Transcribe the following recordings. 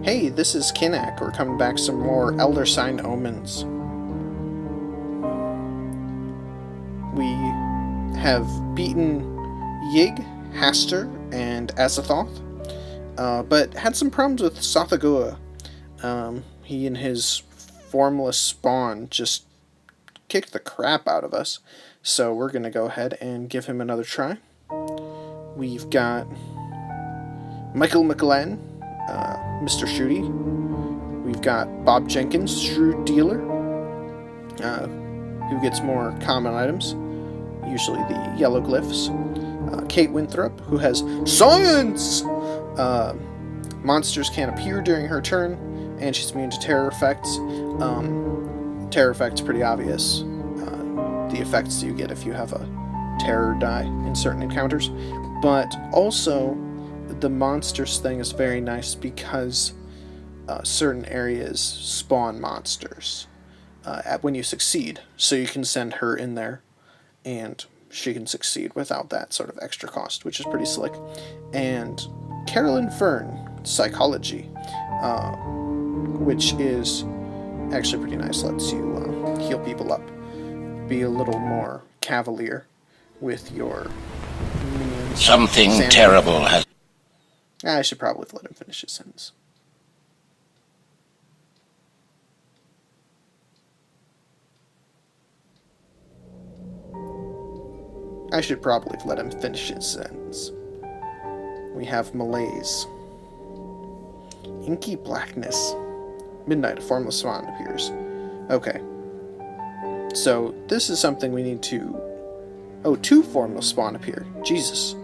Hey, this is Kinnack. We're coming back some more Elder Sign Omens. We have beaten Yig, Haster, and Azathoth, but had some problems with Sothagua. He and his formless spawn just kicked the crap out of us, so we're going to go ahead and give him another try. We've got Michael McGlenn, Mr. Shooty. We've got Bob Jenkins, Shrewd Dealer, who gets more common items, usually the yellow glyphs. Kate Winthrop, who has Science! Monsters can't appear during her turn, and she's immune to terror effects. Terror effects pretty obvious. The effects you get if you have a terror die in certain encounters. But also, the monsters thing is very nice because certain areas spawn monsters when you succeed. So you can send her in there, and she can succeed without that sort of extra cost, which is pretty slick. And Carolyn Fern, Psychology, which is actually pretty nice. Lets you heal people up. Be a little more cavalier with your minions. Something terrible has... I should probably let him finish his sentence. I should probably let him finish his sentence. We have Malaise. Inky blackness. Midnight, a formless swan appears. Okay. So, this is something we need to... Oh, 2 formless spawn appear. Jesus.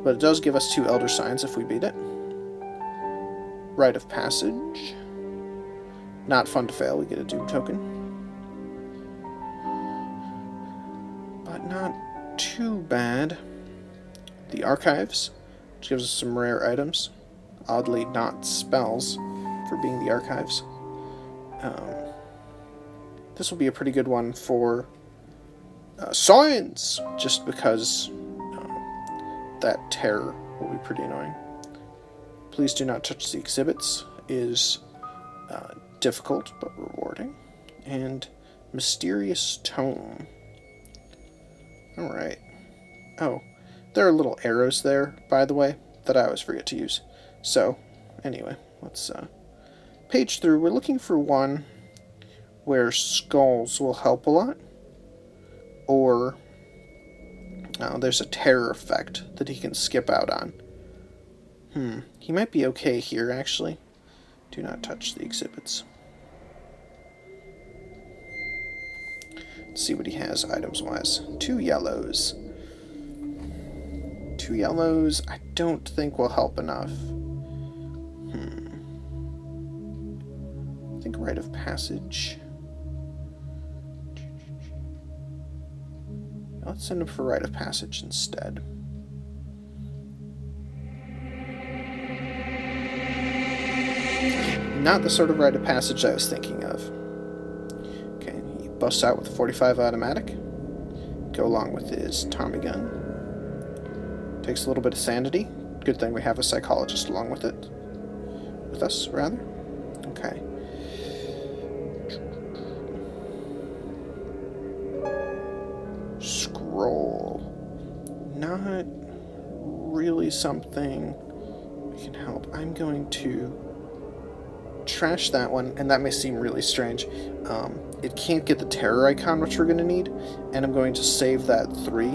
But it does give us 2 Elder Signs if we beat it. Rite of Passage. Not fun to fail, we get a Doom token. But not too bad. The Archives, which gives us some rare items. Oddly not spells for being the Archives. This will be a pretty good one for Science! Just because that terror will be pretty annoying. Please do not touch the exhibits is difficult but rewarding. And Mysterious Tome. Alright. Oh, there are little arrows there, by the way, that I always forget to use. So, anyway, let's page through. We're looking for one where skulls will help a lot. Or there's a terror effect that he can skip out on. He might be okay here, actually. Do not touch the exhibits. Let's see what he has items-wise. 2 yellows. 2 yellows I don't think will help enough. I think Rite of Passage. Let's send him for Rite of Passage instead. Not the sort of Rite of Passage I was thinking of. Okay, he busts out with a 45 automatic. Go along with his Tommy gun. Takes a little bit of sanity. Good thing we have a psychologist along with it. With us, rather. Okay. Scroll. Not really something we can help. I'm going to trash that one, and that may seem really strange. It can't get the terror icon, which we're going to need, and I'm going to save that 3,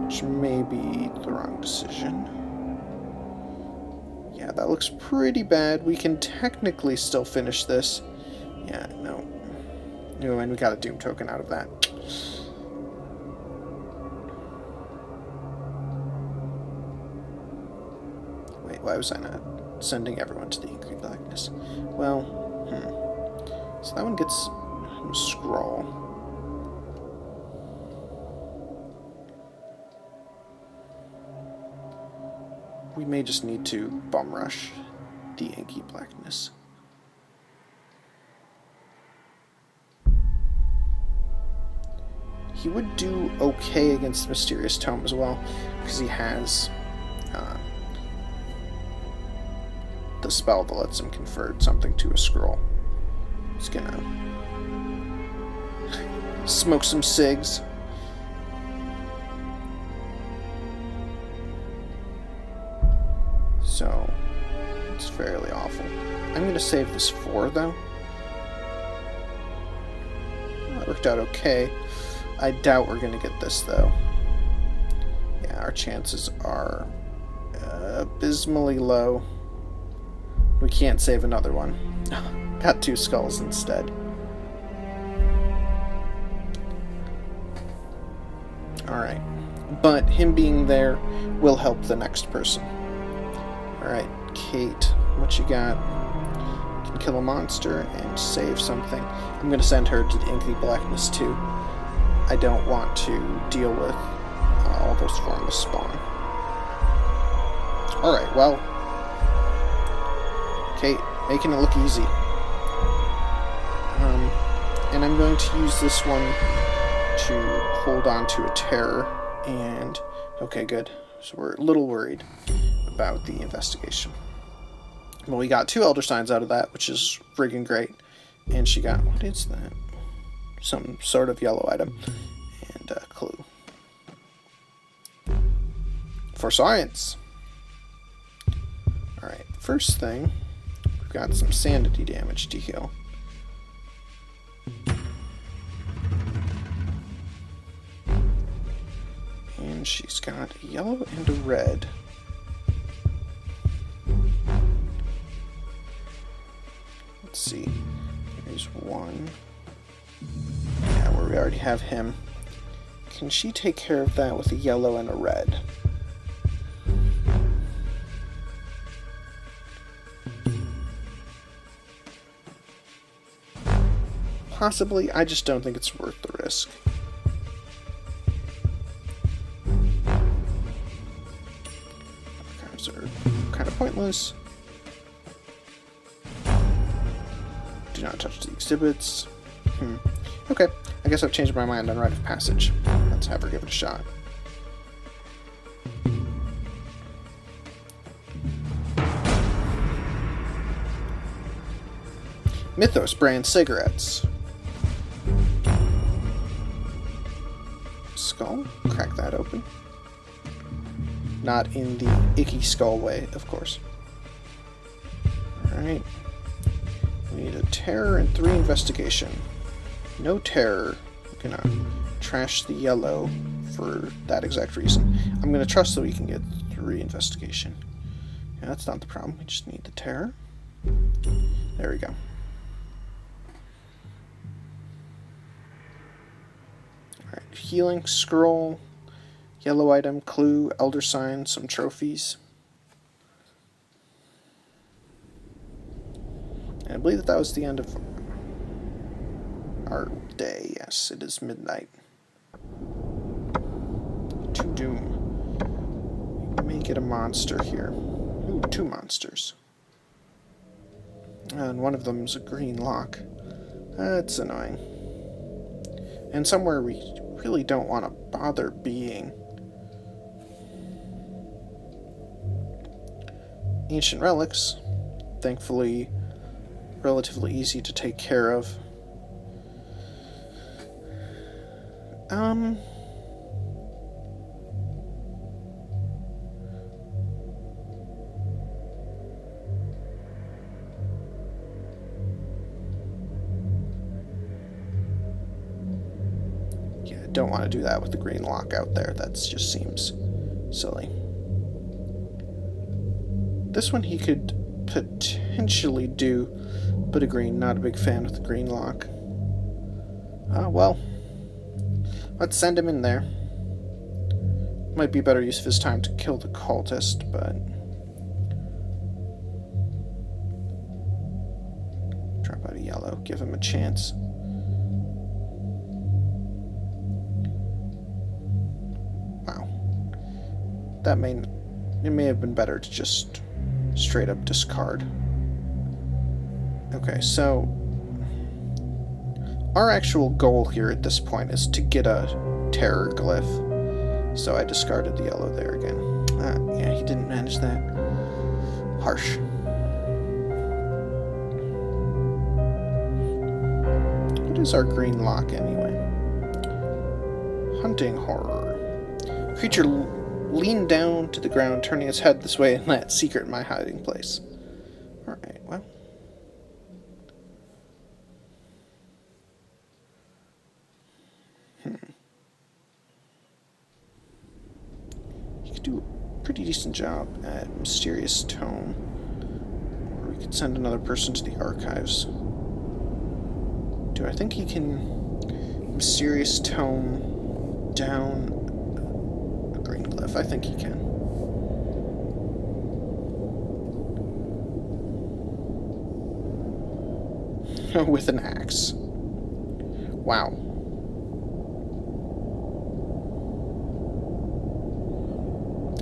which may be the wrong decision. Yeah, that looks pretty bad. We can technically still finish this. Yeah, no. No, and we got a Doom token out of that. Wait, why was I not sending everyone to the Inky Blackness? Well, So that one gets a scroll. We may just need to bum rush the Inky Blackness. He would do okay against Mysterious Tome as well, because he has the spell that lets him convert something to a scroll. He's gonna smoke some cigs. So, it's fairly awful. I'm gonna save this 4, though. That worked out okay. I doubt we're gonna get this, though. Yeah, our chances are abysmally low. We can't save another one. Got 2 skulls instead. Alright. But him being there will help the next person. Alright, Kate, what you got? Can kill a monster and save something. I'm going to send her to the Inky Blackness too. I don't want to deal with all those forms spawn. Alright, well, Kate, making it look easy. And I'm going to use this one to hold on to a terror, and okay, good. So we're a little worried about the investigation. Well, we got 2 Elder Signs out of that, which is friggin' great. And she got, what is that? Some sort of yellow item. And a clue. For science! Alright, first thing, we've got some sanity damage to heal. And she's got a yellow and a red. Let's see. There's one. Yeah, where we already have him. Can she take care of that with a yellow and a red? Possibly. I just don't think it's worth the risk. Cards are kind of pointless. Do not touch the exhibits. Okay, I guess I've changed my mind on Rite of Passage. Let's have her give it a shot. Mythos brand cigarettes. Skull? Crack that open. Not in the icky skull way, of course. Alright. We need a terror and 3 investigation. No terror. I'm gonna trash the yellow for that exact reason. I'm gonna trust that we can get 3 investigation. Yeah, that's not the problem. We just need the terror. There we go. Alright, healing, scroll, yellow item, clue, elder sign, some trophies. And I believe that was the end of our day. Yes, it is midnight. To doom. We may get a monster here. Ooh, 2 monsters. And one of them is a green lock. That's annoying. And somewhere we really don't want to bother being. Ancient relics. Thankfully, relatively easy to take care of. Yeah, don't want to do that with the green lock out there. That just seems silly. This one he could potentially do, but agree, not a big fan with the green lock. Well, let's send him in there. Might be a better use of his time to kill the cultist, but... Drop out a yellow, give him a chance. Wow. It may have been better to just straight up discard. Okay, so our actual goal here at this point is to get a terror glyph. So I discarded the yellow there again. Yeah, he didn't manage that. Harsh. is our green lock anyway? Hunting horror. Creature leaned down to the ground, turning its head this way in that secret my hiding place. Alright, well. You could do a pretty decent job at mysterious tome. Or we could send another person to the archives. Do I think he can mysterious tome down a green glyph? I think he can. With an axe. Wow.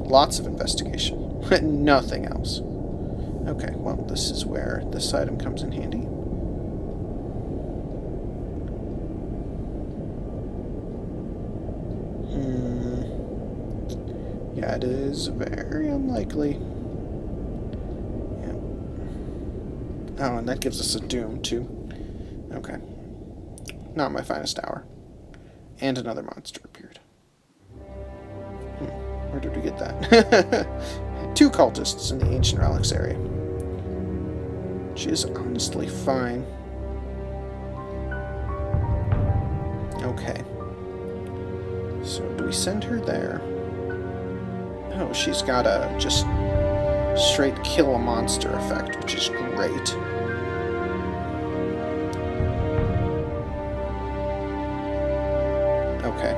Lots of investigation. Nothing else. Okay, well, this is where this item comes in handy. Yeah, it is very unlikely. Yeah. Oh, and that gives us a doom, too. Okay. Not my finest hour. And another monster appeared. Where did we get that? 2 cultists in the Ancient Relics area. She is honestly fine. Okay. So, do we send her there? Oh, she's got a just straight kill a monster effect, which is great. Okay.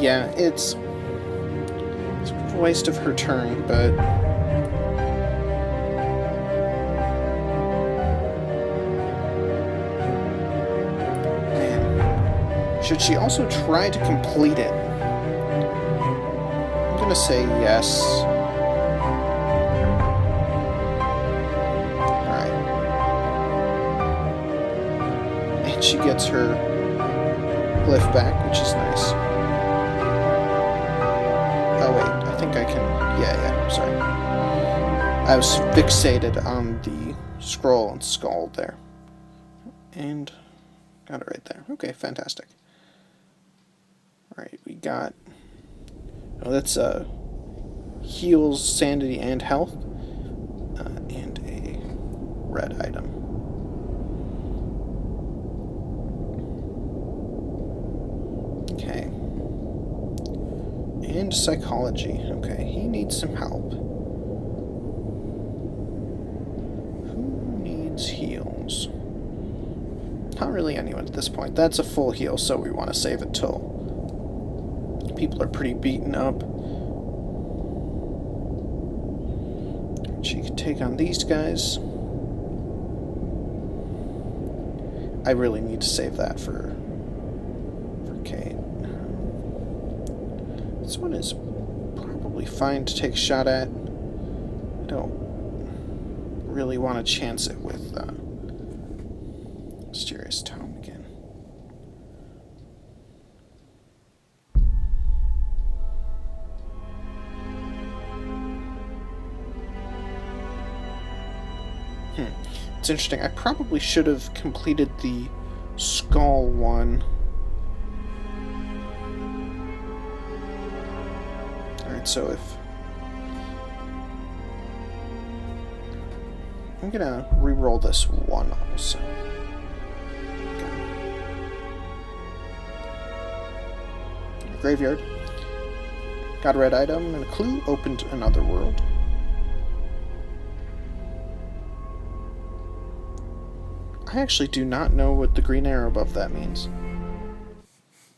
Yeah, it's a waste of her turn, but man, should she also try to complete it? I'm gonna say yes. Alright. And she gets her glyph back, which is nice. Oh wait, I think I can... Yeah, sorry. I was fixated on the scroll and skull there. And got it right there. Okay, fantastic. Alright, we got... Oh, that's heals sanity and health. And a red item. Okay. And psychology. Okay, he needs some help. Who needs heals? Not really anyone at this point. That's a full heal, so we want to save it till people are pretty beaten up. She could take on these guys. I really need to save that for Kate. This one is probably fine to take a shot at. I don't really want to chance it with Mysterious Tome again. It's interesting. I probably should have completed the skull one. Alright, so if... I'm gonna re-roll this one also. Okay. Graveyard. Got a red item and a clue. Opened another world. I actually do not know what the green arrow above that means.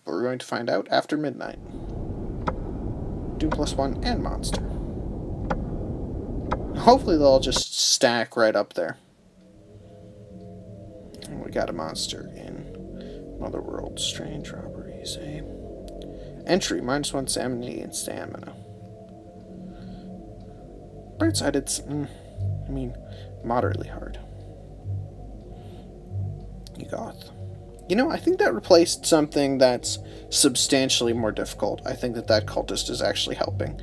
But we're going to find out after midnight. Doom +1 and monster. Hopefully they'll all just stack right up there. And we got a monster in Mother World. Strange robberies, eh? Entry, -1 stamina and stamina. Bright side, it's, moderately hard. Goth. You know, I think that replaced something that's substantially more difficult. I think that cultist is actually helping.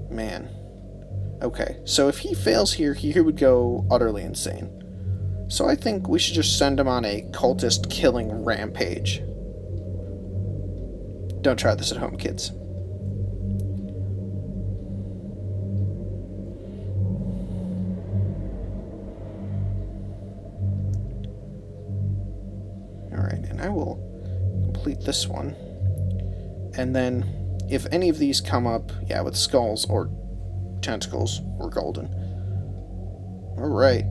Man. Okay, so if he fails here, he would go utterly insane. So I think we should just send him on a cultist killing rampage. Don't try this at home, kids. Alright, and I will complete this one. And then, if any of these come up, yeah, with skulls or tentacles, or golden. Alright.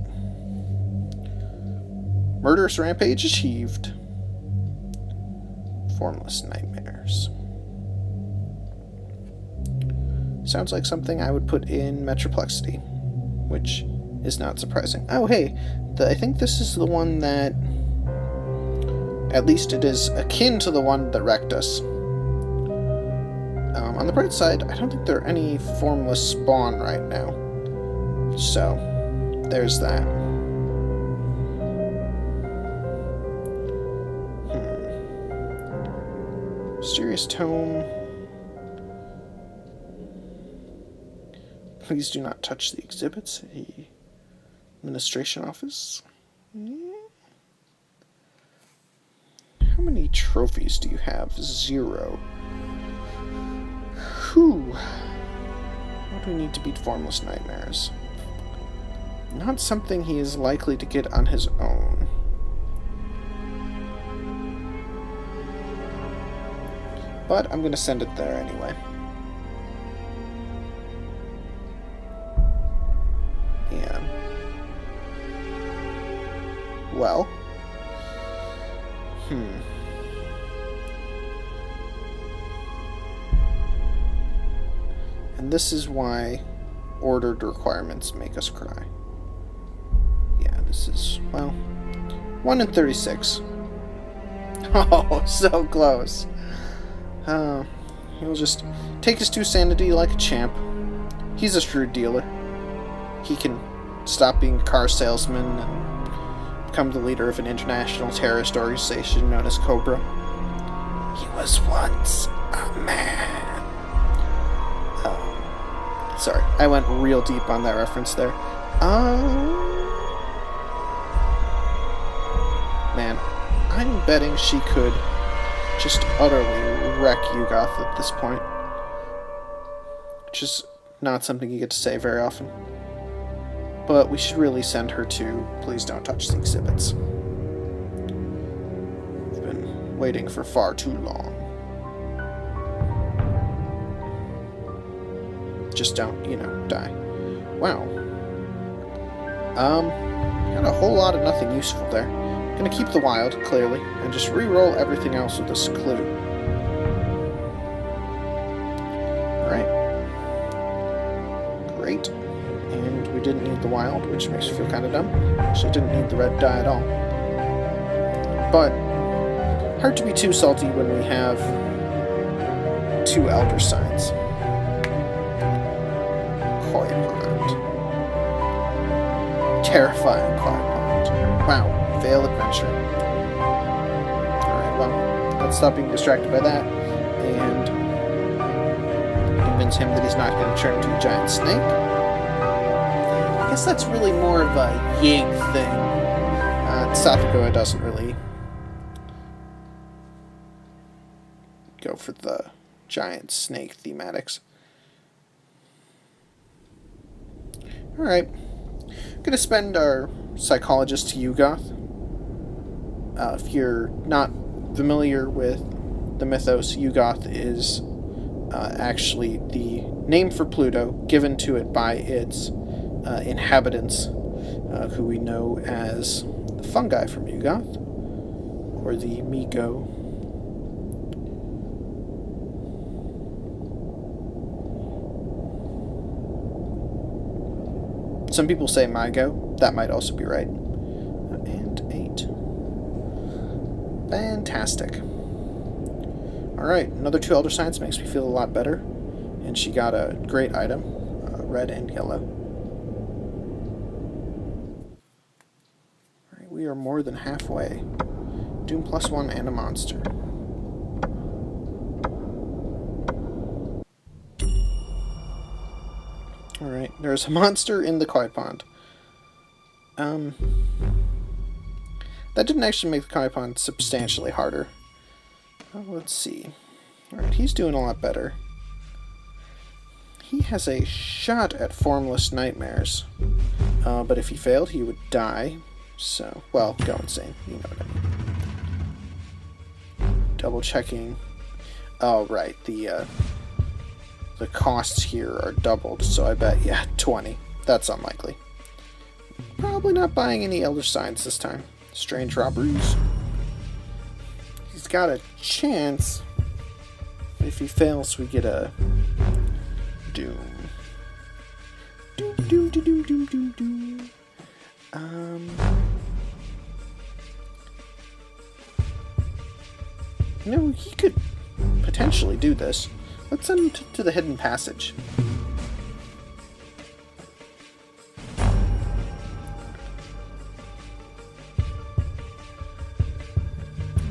Murderous rampage achieved. Formless nightmares. Sounds like something I would put in Metroplexity, which is not surprising. Oh, hey, I think this is the one that, at least it is akin to the one that wrecked us. On the bright side, I don't think there are any formless spawn right now. So, there's that. Mysterious tome. Please do not touch the exhibits. Administration office. How many trophies do you have? 0. Whew. What do we need to beat Formless Nightmares? Not something he is likely to get on his own. But I'm going to send it there anyway. Yeah. Well. And this is why ordered requirements make us cry. Yeah, this is, well, 1 in 36. Oh, so close. He'll just take his 2 sanity like a champ. He's a shrewd dealer. He can stop being a car salesman and become the leader of an international terrorist organization known as Cobra. He was once a man. Sorry, I went real deep on that reference there. Man, I'm betting she could just utterly wreck Yugoth at this point. Which is not something you get to say very often. But we should really send her to Please Don't Touch the Exhibits. We've been waiting for far too long. Just don't, die. Wow. Got a whole lot of nothing useful there. Gonna keep the wild, clearly, and just re-roll everything else with this clue. Alright. Great. And we didn't need the wild, which makes me feel kind of dumb. Actually, didn't need the red die at all. But, hard to be too salty when we have 2 elder signs. Koi pond. Terrifying koi pond. Wow. Fail adventure. Alright, well, let's stop being distracted by that, and convince him that he's not going to turn into a giant snake. I guess that's really more of a Yig thing. Safagoa doesn't really go for the giant snake thematics. Alright. Gonna spend our psychologist to Yugoth. If you're not familiar with the mythos, Yugoth is actually the name for Pluto given to it by its inhabitants, who we know as the fungi from Yugoth, or the Migo. Some people say Migo. That might also be right. And 8. Fantastic. Alright, another 2 Elder Signs makes me feel a lot better. And she got a great item. Red and yellow. Alright, we are more than halfway. Doom +1 and a monster. Alright, there's a monster in the koi pond. That didn't actually make the koi pond substantially harder. Let's see. Alright, he's doing a lot better. He has a shot at Formless Nightmares. But if he failed, he would die. So, well, go insane. You know what I mean. Double checking. Oh, right. The costs here are doubled, so I bet, yeah, 20. That's unlikely. Probably not buying any Elder Signs this time. Strange robberies. He's got a chance. If he fails, we get a doom. Doom, doom, doom, doom, doom, doom. No, he could potentially do this. Let's send him to the hidden passage.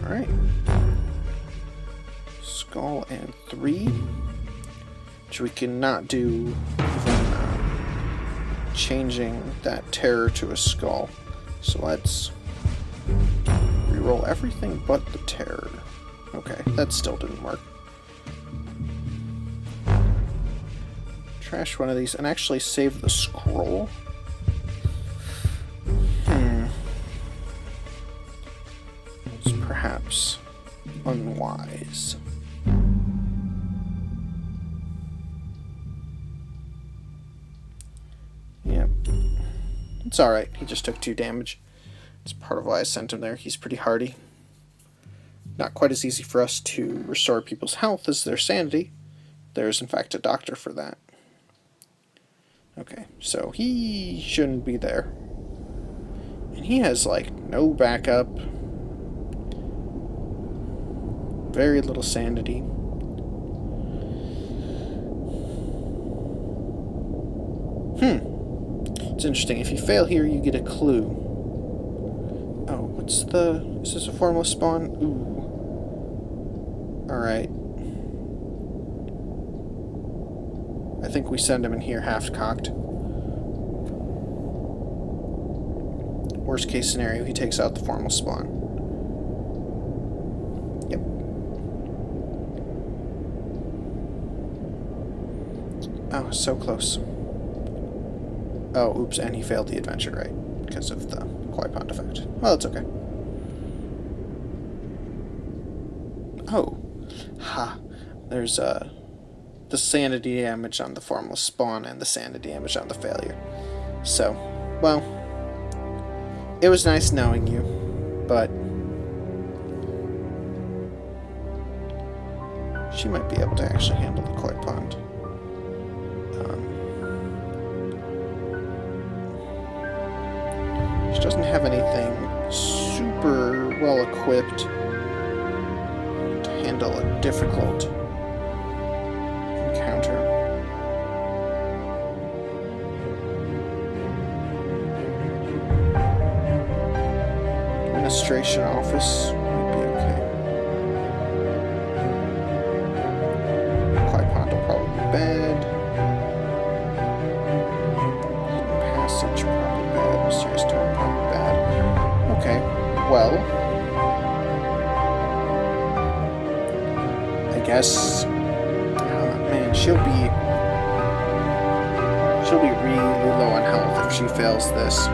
Alright. Skull and 3. Which we cannot do even changing that terror to a skull. So let's reroll everything but the terror. Okay, that still didn't work. Trash one of these and actually save the scroll. It's perhaps unwise. Yep. It's alright, he just took 2 damage. It's part of why I sent him there. He's pretty hardy. Not quite as easy for us to restore people's health as their sanity. There's in fact a doctor for that. Okay, so he shouldn't be there. And he has, like, no backup. Very little sanity. It's interesting. If you fail here, you get a clue. Oh, what's the... Is this a formless spawn? Ooh. Alright. I think we send him in here half-cocked. Worst case scenario, he takes out the formless spawn. Yep. Oh, so close. Oh, oops, and he failed the adventure, right? Because of the koi pond effect. Well, that's okay. Oh. Ha. There's, the sanity damage on the formless spawn and the sanity damage on the failure. So, well, it was nice knowing you, but she might be able to actually handle the koi pond. She doesn't have anything super well equipped to handle a difficult encounter. Administration office might be okay. Koi pond will probably be bad. Hidden passage probably bad. Mysterious door probably bad. Okay, well, I guess. Man, she'll be really low on health if she fails this. I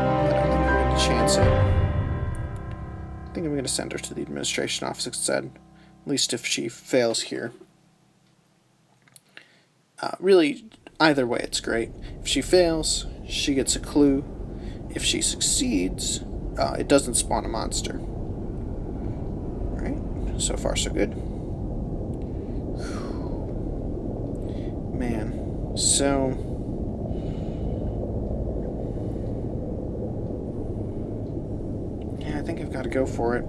don't think I'm going to chance it. I think I'm going to send her to the administration office instead. At least if she fails here. Really, either way, it's great. If she fails, she gets a clue. If she succeeds, it doesn't spawn a monster. Alright, so far so good. Man, so... yeah, I think I've got to go for it.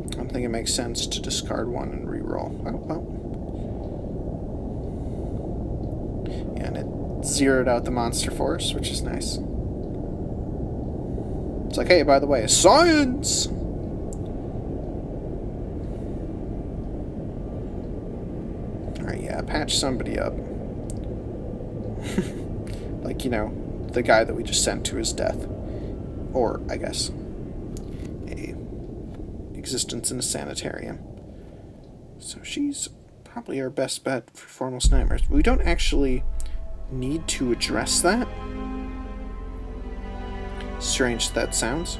I don't think it makes sense to discard one and reroll. Oh, well. Yeah, and it zeroed out the monster for us, which is nice. It's like, hey, by the way, science! Alright, yeah, patch somebody up. Like, you know, the guy that we just sent to his death. Or, I guess, a existence in a sanitarium. So she's probably our best bet for formless nightmares. But we don't actually need to address that. Strange that sounds.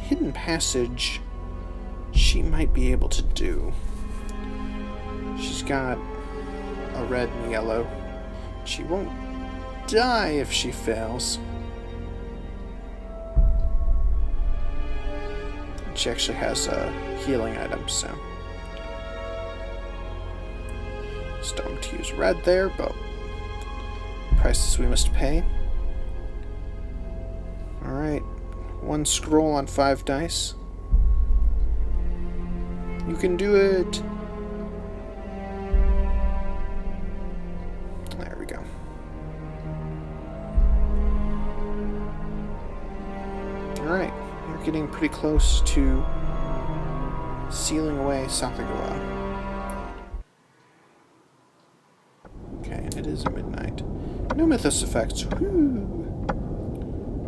Hidden passage she might be able to do. She's got a red and yellow. She won't die if she fails. She actually has a healing item, so don't to use red there, but prices we must pay. Alright, 1 scroll on 5 dice. You can do it! There we go. Alright, you're getting pretty close to sealing away Sakagawa. Okay, it is midnight. No mythos effects. Woo!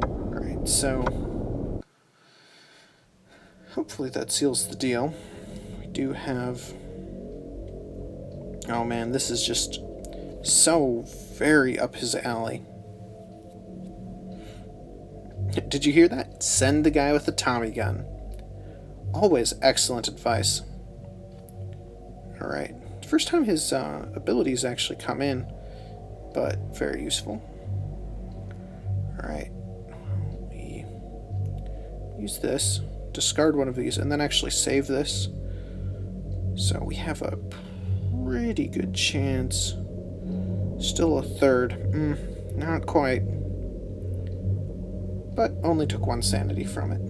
Alright, so hopefully that seals the deal. We do have... Oh man, this is just so very up his alley. Did you hear that? Send the guy with the Tommy gun. Always excellent advice. Alright. First time his abilities actually come in, but very useful. Alright. We use this, discard one of these, and then actually save this. So we have a pretty good chance. Still a third. Not quite. But only took 1 sanity from it.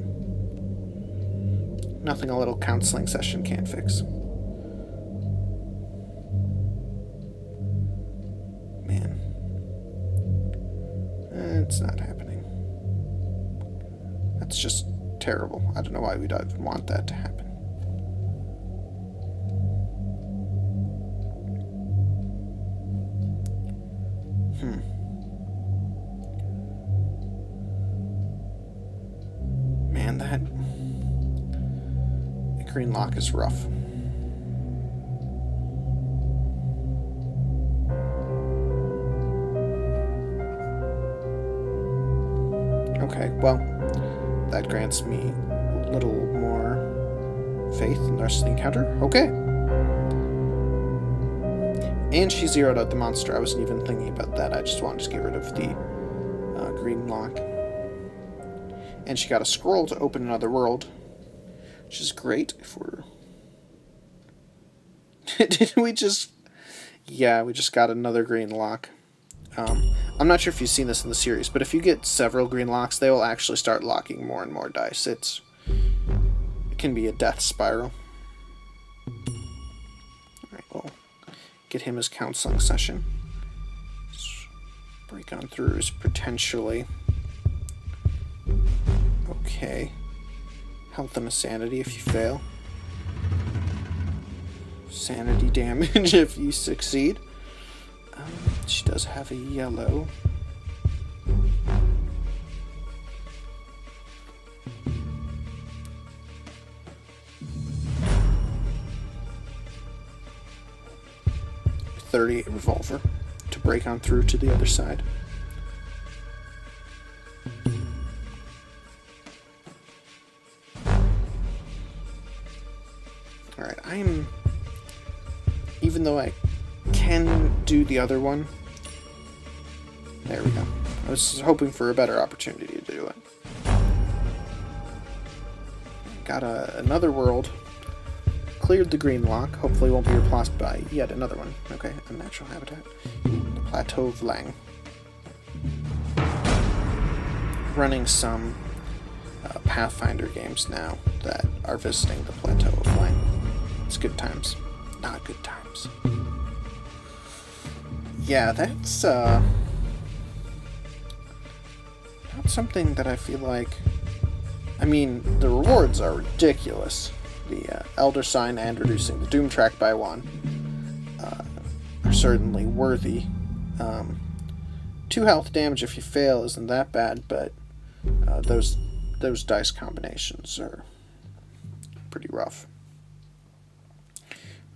Nothing a little counseling session can't fix. Man. It's not happening. That's just terrible. I don't know why we'd even want that to happen. Man, that green lock is rough. Okay, well, that grants me a little more faith in the rest of the encounter. Okay. And she zeroed out the monster. I wasn't even thinking about that. I just wanted to get rid of the green lock. And she got a scroll to open another world, which is great if we're... Did we just... Yeah, we just got another green lock. I'm not sure if you've seen this in the series, but if you get several green locks, they will actually start locking more and more dice. It can be a death spiral. Alright, we'll get him his counseling session. Let's break on through is potentially... Okay. Health and a sanity if you fail. Sanity damage if you succeed. She does have a yellow. .38 revolver to break on through to the other side. Alright, even though I can do the other one, there we go. I was hoping for a better opportunity to do it. Got another world. Cleared the green lock. Hopefully won't be replaced by yet another one. Okay, unnatural habitat. The Plateau of Lang. Running some Pathfinder games now that are visiting the Plateau of Lang. It's good times. Not good times. Yeah, that's not something that I feel like... I mean, the rewards are ridiculous. The Elder Sign and reducing the Doom track by 1. certainly worthy. 2 health damage if you fail isn't that bad, but those dice combinations are pretty rough.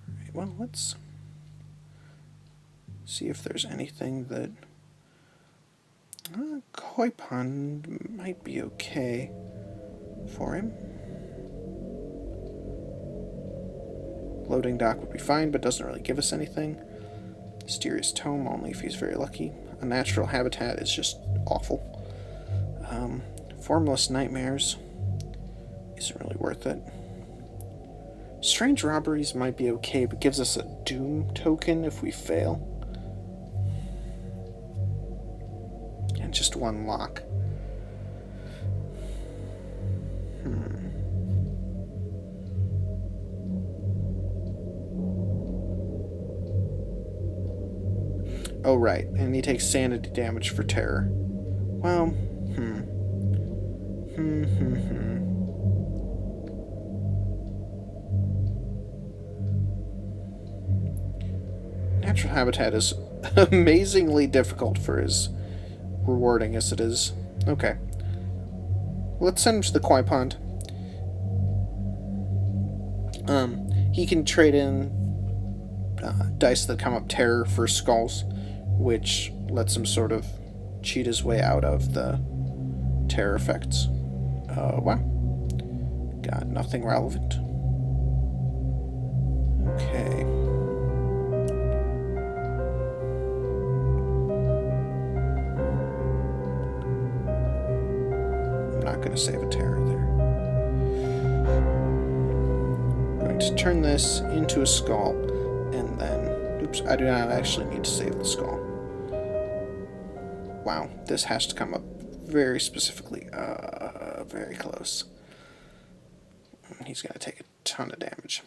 Alright, well, let's see if there's anything that... Koi pond might be okay for him. Loading dock would be fine, but doesn't really give us anything. Mysterious tome only if he's very lucky. Unnatural habitat is just awful. Formless nightmares isn't really worth it. Strange robberies might be okay, but gives us a doom token if we fail. And just 1 lock. Oh, right, and he takes sanity damage for terror. Well, Natural habitat is amazingly difficult for as rewarding as it is. Okay. Let's send him to the Koi Pond. He can trade in dice that come up terror for skulls, which lets him sort of cheat his way out of the terror effects. Wow. Got nothing relevant. Okay. I'm not going to save a terror there. I'm going to turn this into a skull, and then... Oops, I do not actually need to save the skull. Wow, this has to come up very specifically. Very close. He's going to take a ton of damage.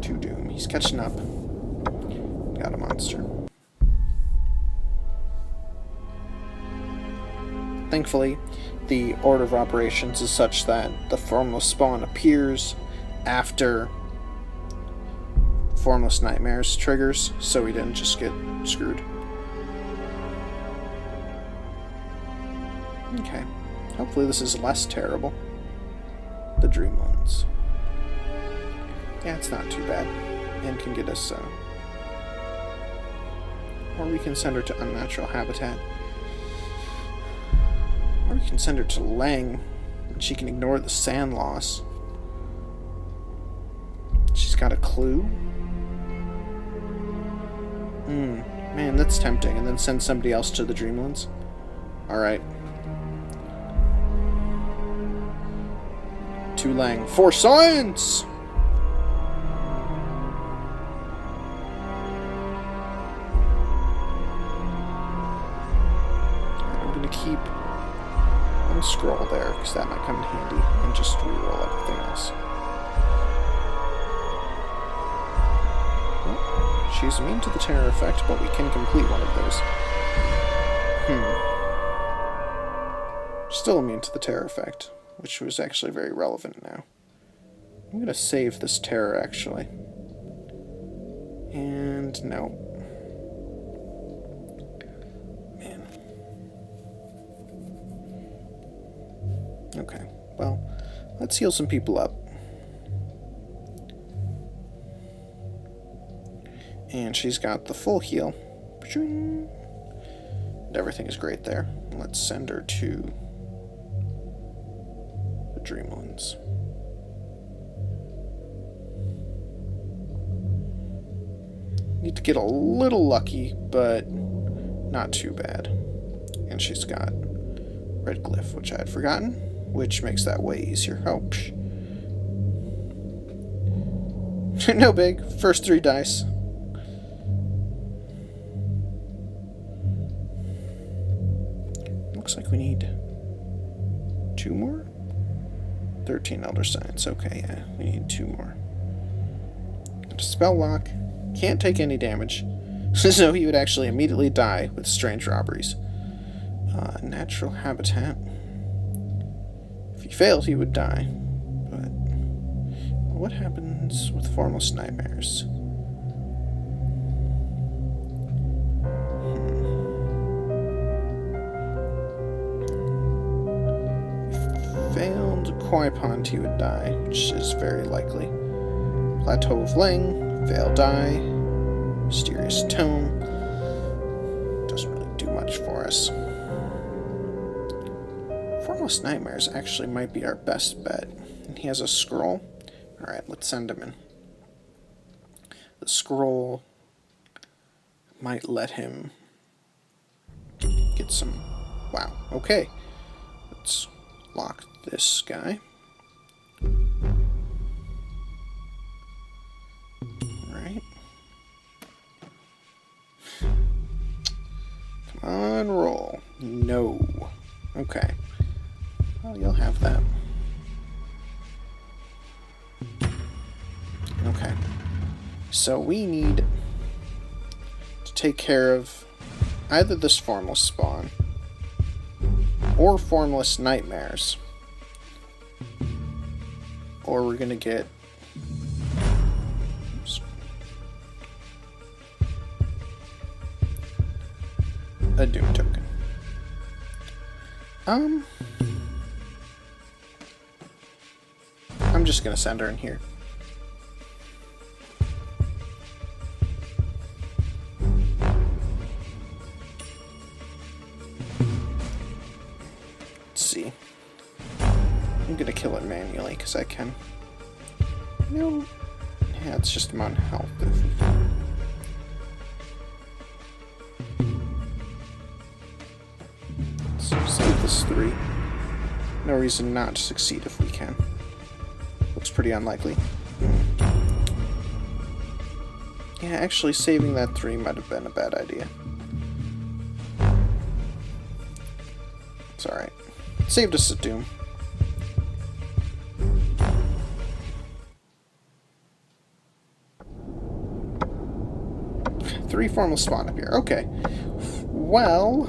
To doom. He's catching up. Got a monster. Thankfully, the order of operations is such that the Formless Spawn appears after Formless Nightmares triggers, so we didn't just get screwed. Okay. Hopefully this is less terrible. The Dreamlands. Yeah, it's not too bad. And can get us, or we can send her to Unnatural Habitat. Or we can send her to Lang, and she can ignore the sand loss. She's got a clue? Man, that's tempting. And then send somebody else to the Dreamlands? Alright. To Lang. For science! I'm gonna keep one scroll there, because that might come in handy, and just reroll everything else. She's immune to the terror effect, but we can complete one of those. Still immune to the terror effect, which was actually very relevant now. I'm gonna save this terror, actually. And no. Man. Okay, well, let's heal some people up. And she's got the full heal. And everything is great there. Let's send her to the Dreamlands. Need to get a little lucky, but not too bad. And she's got Red Glyph, which I had forgotten, which makes that way easier. Oh, psh. No big. First 3 dice. Looks like we need 2 more? 13 Elder Science. Okay, yeah, we need 2 more. Spell lock. Can't take any damage. So he would actually immediately die with strange robberies. Natural habitat. he failed, he would die. But what happens with formless nightmares? Failed Koi Pond, he would die, which is very likely. Plateau of Ling, fail, die. Mysterious Tome. Doesn't really do much for us. Formless Nightmares actually might be our best bet. And he has a scroll. Alright, let's send him in. The scroll might let him get some... Wow, okay. Let's lock this guy. Right. Come on, roll. No. Okay. Well, you'll have that. Okay. So we need to take care of either this formless spawn or formless nightmares. Or we're gonna get a Doom token. I'm just gonna send her in here. Let's see. I'm gonna kill it manually because I can. No. Yeah, it's just I'm on health. So save this 3. No reason not to succeed if we can. Looks pretty unlikely. Yeah, actually saving that 3 might have been a bad idea. It's alright. Saved us a Doom. Three formless spawn up here. Okay. Well...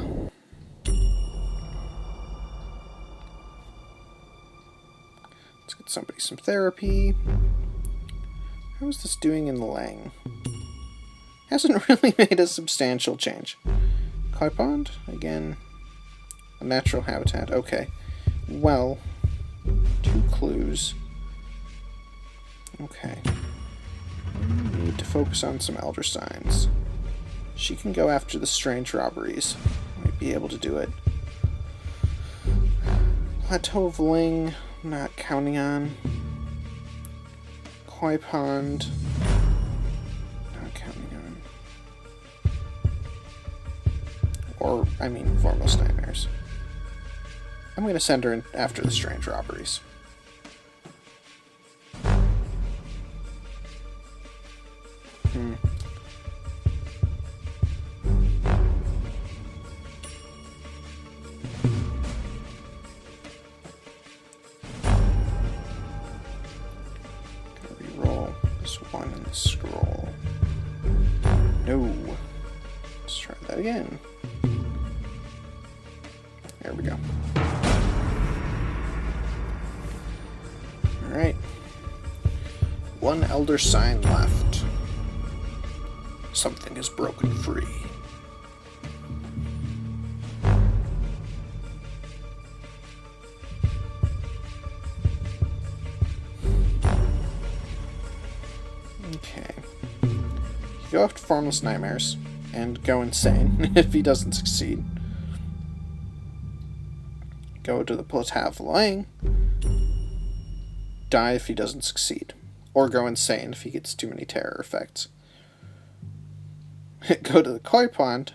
let's get somebody some therapy. How is this doing in Lang? Hasn't really made a substantial change. Koi Pond? Again. A natural habitat. Okay. Well, 2 clues. Okay. We need to focus on some elder signs. She can go after the strange robberies. Might be able to do it. Plateau of Ling, not counting on. Koi Pond, not counting on. Or, I mean, Formless Nightmares. I'm going to send her in after the strange robberies. Reroll this 1 in the scroll. No. Let's try that again. There we go. Alright. 1 elder sign left. Something is broken free. Okay. You go after Formless Nightmares and go insane if he doesn't succeed. Go to the Plateau of Lang. Die if he doesn't succeed. Or go insane if he gets too many terror effects. Go to the Koi Pond.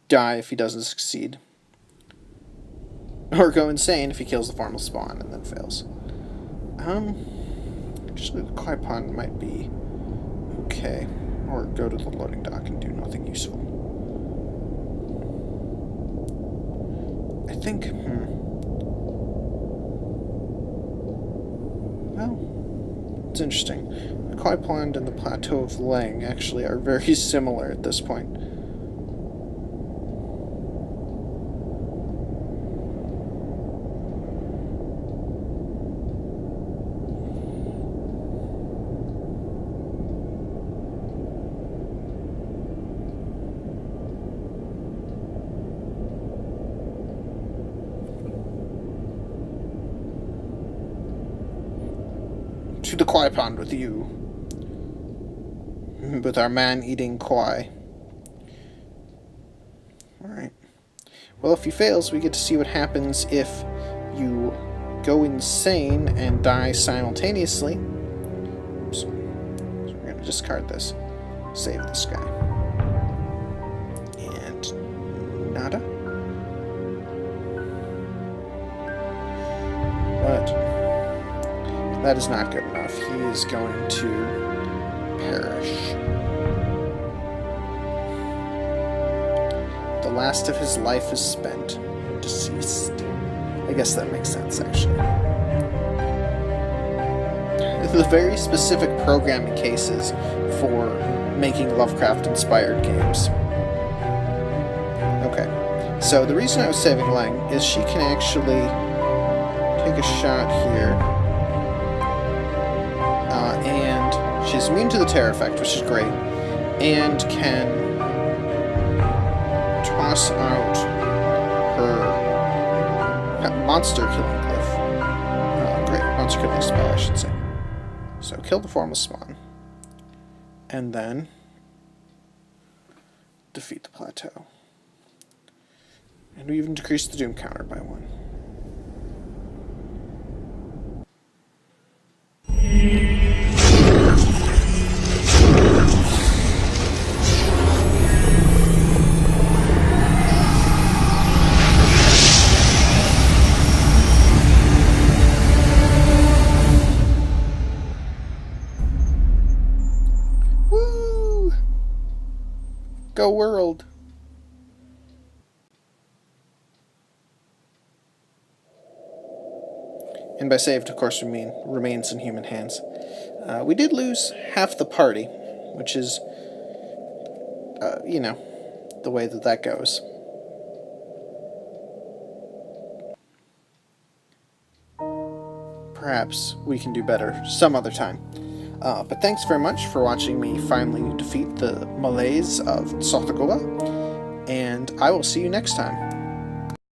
Die if he doesn't succeed. Or go insane if he kills the formless spawn and then fails. Actually the Koi Pond might be okay. Or go to the loading dock and do nothing useful. I think, well, it's interesting. The Koi Pond and the Plateau of Lang actually are very similar at this point. To the Kwai Pond with you. With our man-eating Kwai. Alright. Well, if he fails, we get to see what happens if you go insane and die simultaneously. Oops. So we're going to discard this. Save this guy. And nada. But that is not good enough. He is going to perish. The last of his life is spent. Deceased. I guess that makes sense, actually. The very specific programming cases for making Lovecraft-inspired games. Okay. So the reason I was saving Lang is she can actually take a shot here. And she's immune to the terror effect, which is great. And can toss out her monster killing glyph. Great, monster killing spell, I should say. So kill the formless spawn. And then defeat the plateau. And we even decreased the doom counter by 1. Go world! And by saved, of course, we mean remains in human hands. We did lose half the party, which is, you know, the way that goes. Perhaps we can do better some other time. But thanks very much for watching me finally defeat the Malaise of Sotagoba, and I will see you next time.